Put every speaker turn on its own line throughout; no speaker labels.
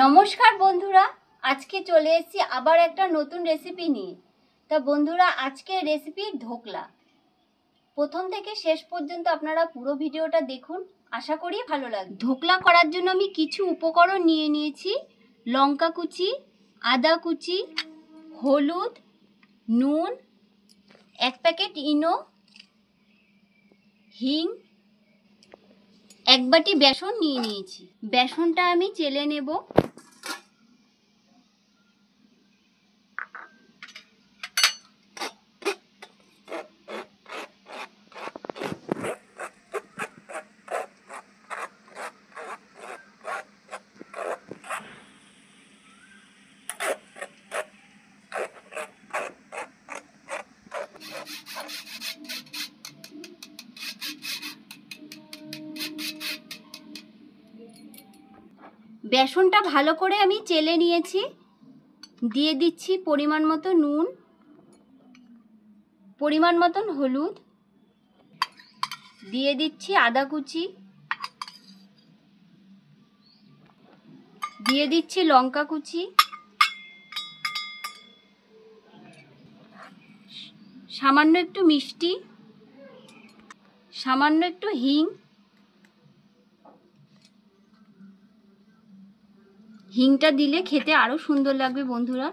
নমস্কার বন্ধুরা, আজকে চলে এসেছি আবার একটা নতুন রেসিপি নিয়ে। তা বন্ধুরা, আজকের রেসিপি ধোকলা। প্রথম থেকে শেষ পর্যন্ত আপনারা পুরো ভিডিওটা দেখুন, আশা করি ভালো লাগবে। ধোকলা করার জন্য আমি কিছু উপকরণ নিয়ে নিয়েছি। লঙ্কা কুচি, আদা কুচি, হলুদ, নুন, 1 প্যাকেট ইনো, হিং, 1 বাটি বেসন নিয়ে নিয়েছি। বেসনটা আমি চেলে নেব। বেসনটা ভালো করে আমি চেলে নিয়েছি। দিয়ে দিচ্ছি পরিমাণ মতো নুন, পরিমাণ মতন হলুদ, দিয়ে দিচ্ছি আদা কুচি, দিয়ে দিচ্ছি লঙ্কা কুচি, সামান্য একটু মিষ্টি, সামান্য একটু হিং। হিংটা দিলে খেতে আরো সুন্দর লাগবে বন্ধুরা।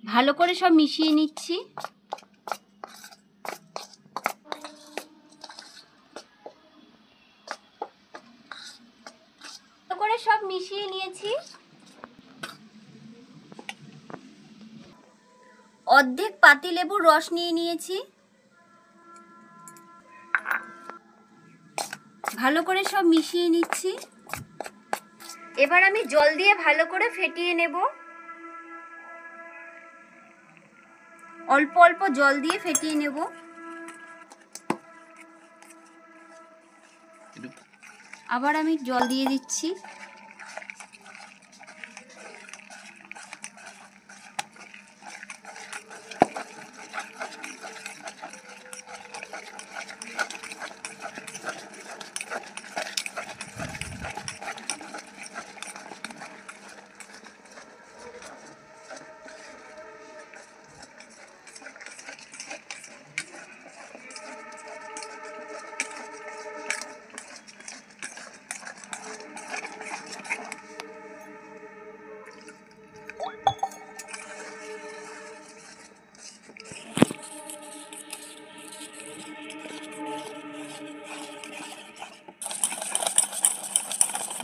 ভালো করে সব মিশিয়ে নিচ্ছি। ভালো করে সব মিশিয়ে নিয়েছি। অর্ধেক পাতিলেবুর রস নিয়ে নিয়েছি। ভালো করে সব মিশিয়ে নিচ্ছি। এবার আমি জল দিয়ে ভালো করে ফেটিয়ে নেব। অল্প অল্প জল দিয়ে ফেটিয়ে নেব। আবার আমি জল দিয়ে দিচ্ছি।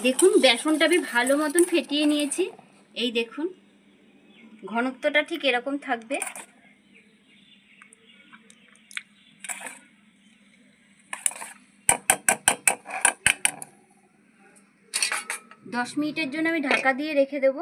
দেখুন, বেসনটা আমি ভালো মতন ফেটিয়ে নিয়েছি। এই দেখুন, ঘনত্বটা ঠিক এরকম থাকবে। দশ মিনিটের জন্য আমি ঢাকা দিয়ে রেখে দেব।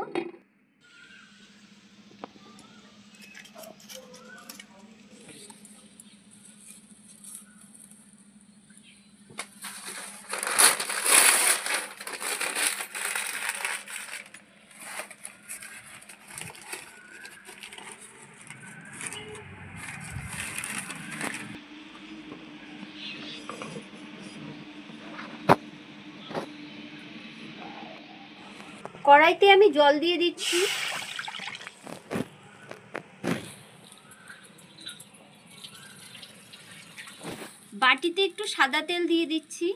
কড়াইতে আমি জল দিয়ে দিচ্ছি। বাটিতে একটু সাদা তেল দিয়ে দিচ্ছি।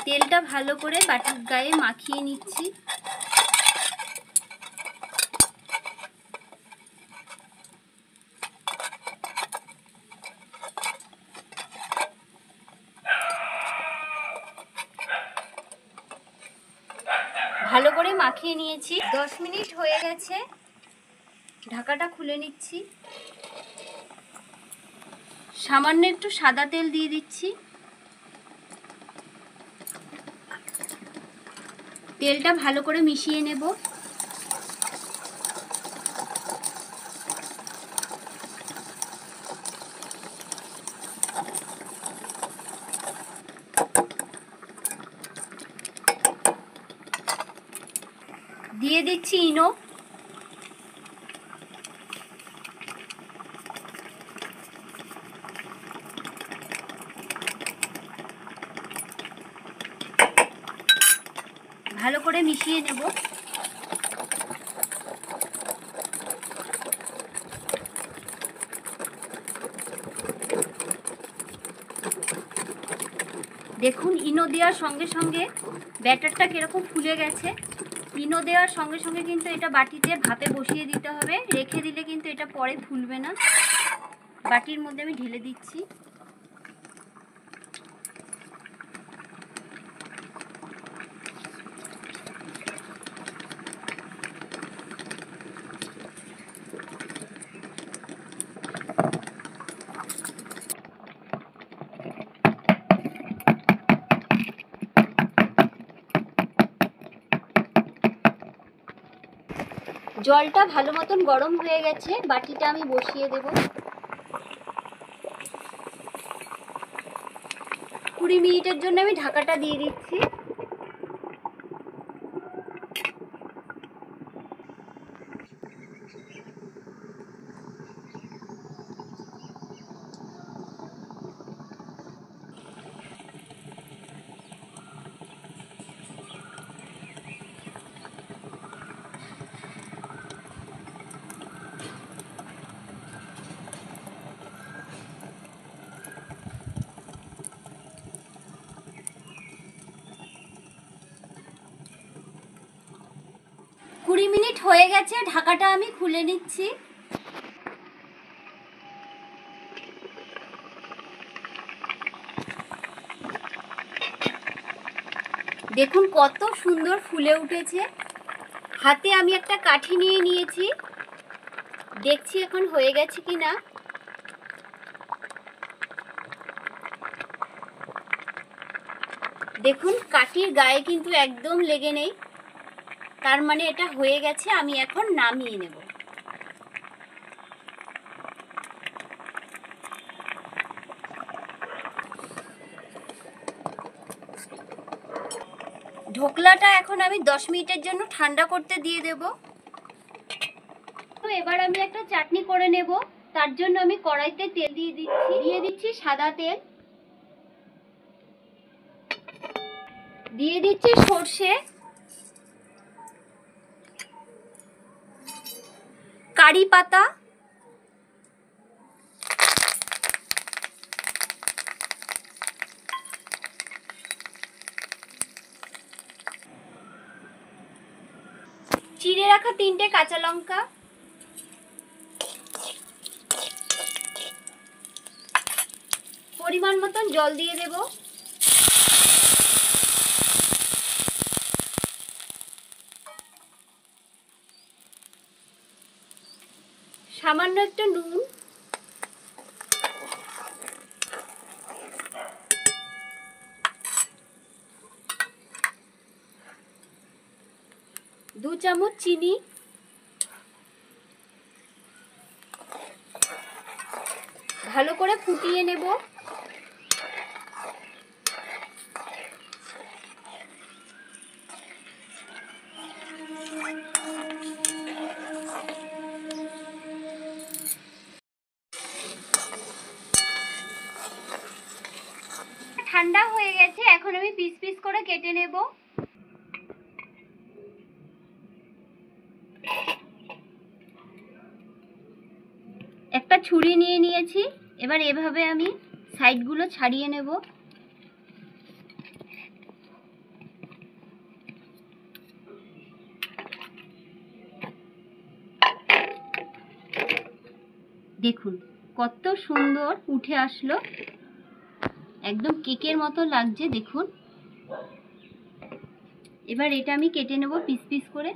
তেলটা ভালো করে বাটির গায়ে মাখিয়ে নিচ্ছি। ভালো করে মাখিয়ে নিয়েছি। 10 মিনিট হয়ে গেছে। ঢাকাটা খুলে নিচ্ছি। সামান্য একটু সাদা তেল দিয়ে দিচ্ছি। তেলটা ভালো করে মিশিয়ে নেব। দিয়ে দিচ্ছি ইনো। ভালো করে মিশিয়ে নেব। দেখুন ইনো দেওয়ার সঙ্গে সঙ্গে ব্যাটারটা কিরকম ফুলে গেছে। ইনো দেওয়ার সঙ্গে সঙ্গে কিন্তু এটা বাটিতে ভাপে বসিয়ে দিতে হবে, রেখে দিলে কিন্তু এটা পরে ফুলবে না। বাটির মধ্যে আমি ঢেলে দিচ্ছি। জলটা ভালো মতন গরম হয়ে গেছে, বাটিটা আমি বসিয়ে দেব। 20 মিনিটের জন্য আমি ঢাকাটা দিয়ে দিচ্ছি। কুড়ি মিনিট হয়ে গেছে, ঢাকাটা আমি খুলে নিচ্ছি। দেখুন কত সুন্দর ফুলে উঠেছে। হাতে আমি একটা কাঠি নিয়ে নিয়েছি, দেখছি এখন হয়ে গেছে কিনা। দেখুন কাঠির গায়ে কিন্তু একদম লেগে নেই, তার মানে এটা হয়ে গেছে। আমি এখন নামিয়ে নেব। ঢোকলাটা এখন আমি 10 মিনিটের জন্য ঠান্ডা করতে দিয়ে দেব। তো এবার আমি একটা চাটনি করে নেব। তার জন্য আমি কড়াইতে তেল দিয়ে দিচ্ছি সাদা তেল, দিয়ে দিচ্ছি সর্ষে, কারি পাতা, চিড়ে রাখা 3টে কাঁচা লঙ্কা, পরিমাণ মতন জল দিয়ে দেব। সামান্য একটু নুন, দু চামচ চিনি, ভালো করে ফুটিয়ে নেব। ঠান্ডা হয়ে গেছে, এখন আমি পিস পিস করে কেটে নেব। একটা ছুরি নিয়ে নিয়েছি, এবার এভাবে আমি সাইডগুলো ছাড়িয়ে নেব। দেখুন কত সুন্দর উঠে আসলো, একদম কেকের মতো লাগছে দেখুন। এবার এটা আমি কেটে নেব পিস পিস করে।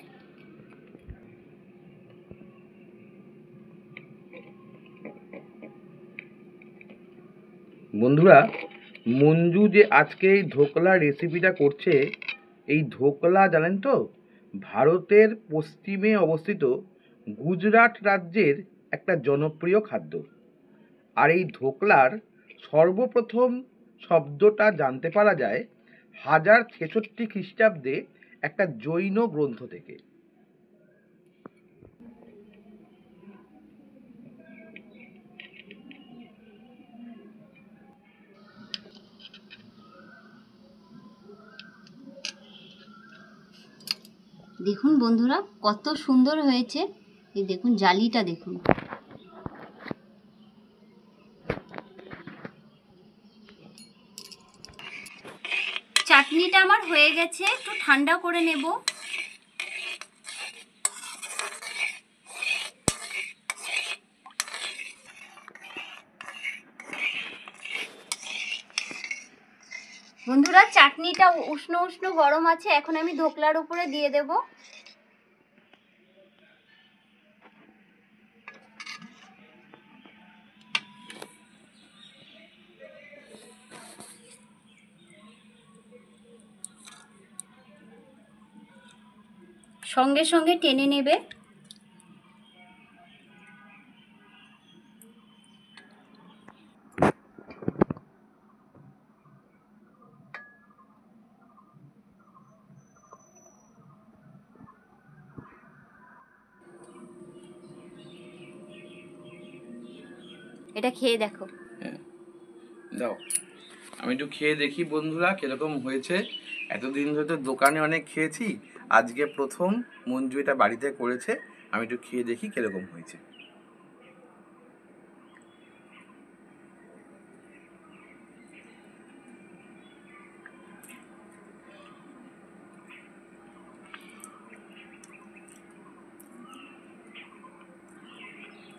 বন্ধুরা, মঞ্জু যে আজকে এই ধোকলা রেসিপিটা করছে, এই ধোকলা জানেন তো ভারতের পশ্চিমে অবস্থিত গুজরাট রাজ্যের একটা জনপ্রিয় খাদ্য। আর এই ধোকলার সর্বপ্রথম শব্দটা জানতে পারা যায় 1066 খ্রিস্টাব্দে একটা জৈন গ্রন্থ থেকে।
দেখুন বন্ধুরা কত সুন্দর হয়েছে। এই দেখুন জালিটা দেখুন। চাটনিটা আমার হয়ে গেছে, একটু ঠান্ডা করে নেব। বন্ধুরা চাটনিটা উষ্ণ উষ্ণ গরম আছে, এখন আমি ধোকলার উপরে দিয়ে দেব। সঙ্গে সঙ্গে টেনে নেবে। এটা খেয়ে দেখো।
হ্যাঁ, দাও আমি একটু খেয়ে দেখি বন্ধুরা কিরকম হয়েছে। এতদিন ধরে তো দোকানে অনেক খেয়েছি, আজকে প্রথম মঞ্জু এটা বাড়িতে করেছে। আমি একটু খেয়ে দেখি কিরকম হয়েছে।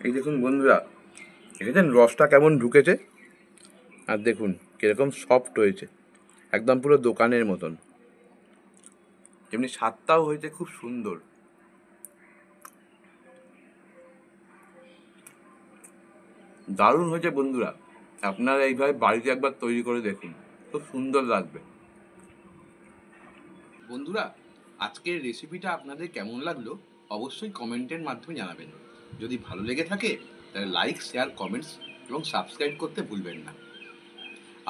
এই দেখুন বন্ধুরা, দেখেছেন রসটা কেমন ঢুকেছে, আর দেখুন কিরকম সফট হয়েছে, একদম পুরো দোকানের মতন। এমনি স্বাদটাও হয়েছে খুব সুন্দর। দারুণ হয়েছে বন্ধুরা, আপনারা এইভাবে বাড়িতে একবার তৈরি করে দেখুন, খুব সুন্দর লাগবে। বন্ধুরা আজকের রেসিপিটা আপনাদের কেমন লাগলো অবশ্যই কমেন্টের মাধ্যমে জানাবেন। যদি ভালো লেগে থাকে তাহলে লাইক, শেয়ার, কমেন্টস এবং সাবস্ক্রাইব করতে ভুলবেন না।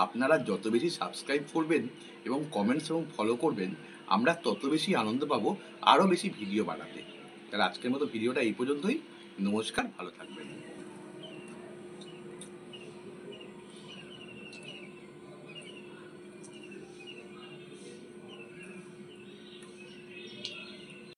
আপনারা যত বেশি সাবস্ক্রাইব করবেন এবং কমেন্টস এবং ফলো করবেন, আমরা তত বেশি আনন্দ পাবো আরও বেশি ভিডিও বানাতে। তাহলে আজকের মতো ভিডিওটা এই পর্যন্তই। নমস্কার, ভালো থাকবেন।